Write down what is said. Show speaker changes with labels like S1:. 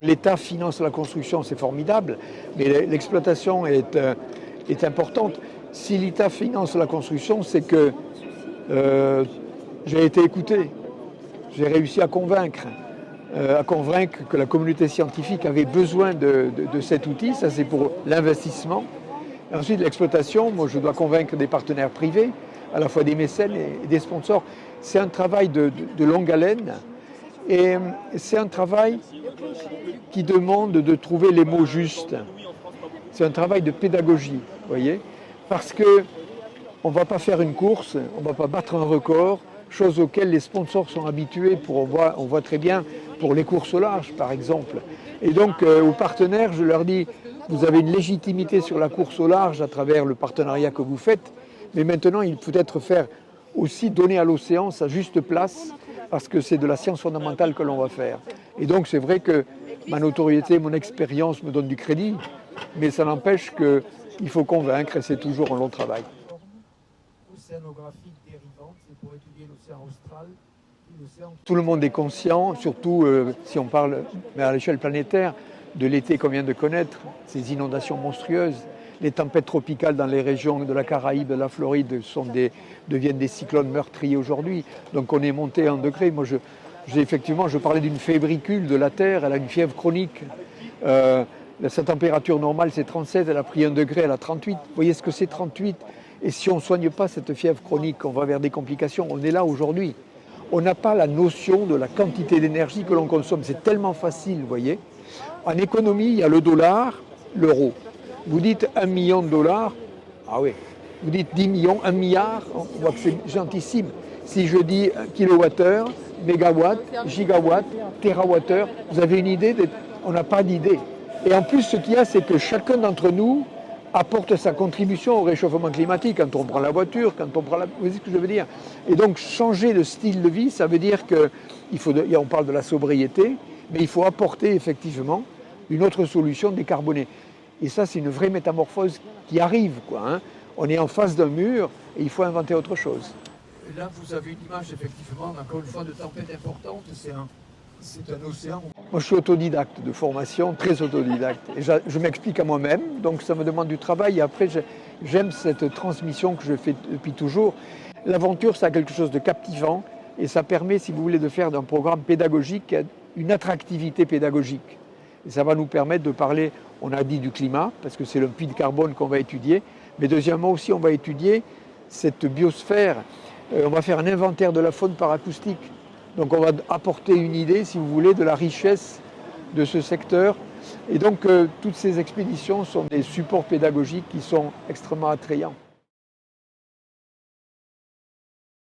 S1: L'État finance la construction, c'est formidable, mais l'exploitation est importante. Si l'État finance la construction, c'est que j'ai été écouté, j'ai réussi à convaincre que la communauté scientifique avait besoin de cet outil. Ça, c'est pour l'investissement. Ensuite, l'exploitation, moi, je dois convaincre des partenaires privés, à la fois des mécènes et des sponsors. C'est un travail de longue haleine et c'est un travail qui demande de trouver les mots justes. C'est un travail de pédagogie, vous voyez, parce qu'on ne va pas faire une course, on ne va pas battre un record, chose auxquelles les sponsors sont habitués, on voit très bien pour les courses au large, par exemple. Et donc, aux partenaires, je leur dis, vous avez une légitimité sur la course au large à travers le partenariat que vous faites, mais maintenant, il faut peut-être faire aussi donner à l'océan sa juste place, parce que c'est de la science fondamentale que l'on va faire. Et donc, c'est vrai que ma notoriété, mon expérience me donnent du crédit, mais ça n'empêche qu'il faut convaincre et c'est toujours un long travail. Tout le monde est conscient, surtout si on parle à l'échelle planétaire, de l'été qu'on vient de connaître, ces inondations monstrueuses. Les tempêtes tropicales dans les régions de la Caraïbe, de la Floride deviennent des cyclones meurtriers aujourd'hui. Donc on est monté à 1 degré. Moi, effectivement, je parlais d'une fébricule de la Terre, elle a une fièvre chronique. Sa température normale, c'est 37, elle a pris 1 degré, elle a 38. Vous voyez ce que c'est 38? Et si on ne soigne pas cette fièvre chronique, on va vers des complications. On est là aujourd'hui. On n'a pas la notion de la quantité d'énergie que l'on consomme. C'est tellement facile, vous voyez. En économie, il y a le dollar, l'euro. Vous dites 1 million de dollars, ah oui. Vous dites 10 millions, 1 milliard, on voit que c'est gentissime. Si je dis kilowattheure, mégawatt, gigawatt, térawattheure, vous avez une idée? On n'a pas d'idée. Et en plus, ce qu'il y a, c'est que chacun d'entre nous apporte sa contribution au réchauffement climatique. Quand on prend la voiture, quand on prend vous voyez ce que je veux dire? Et donc, changer de style de vie, ça veut dire on parle de la sobriété, mais il faut apporter effectivement une autre solution décarbonée. Et ça, c'est une vraie métamorphose qui arrive, quoi, hein. On est en face d'un mur et il faut inventer autre chose. Là, vous avez une image, effectivement, encore une fois, de tempête importante. C'est un océan. Moi, je suis autodidacte de formation, très autodidacte. Et je m'explique à moi-même, donc ça me demande du travail. Et après, j'aime cette transmission que je fais depuis toujours. L'aventure, ça a quelque chose de captivant et ça permet, si vous voulez, de faire d'un programme pédagogique une attractivité pédagogique. Et ça va nous permettre de parler, on a dit du climat, parce que c'est le puits de carbone qu'on va étudier, mais deuxièmement aussi, on va étudier cette biosphère. On va faire un inventaire de la faune par acoustique. Donc on va apporter une idée, si vous voulez, de la richesse de ce secteur. Et donc toutes ces expéditions sont des supports pédagogiques qui sont extrêmement attrayants.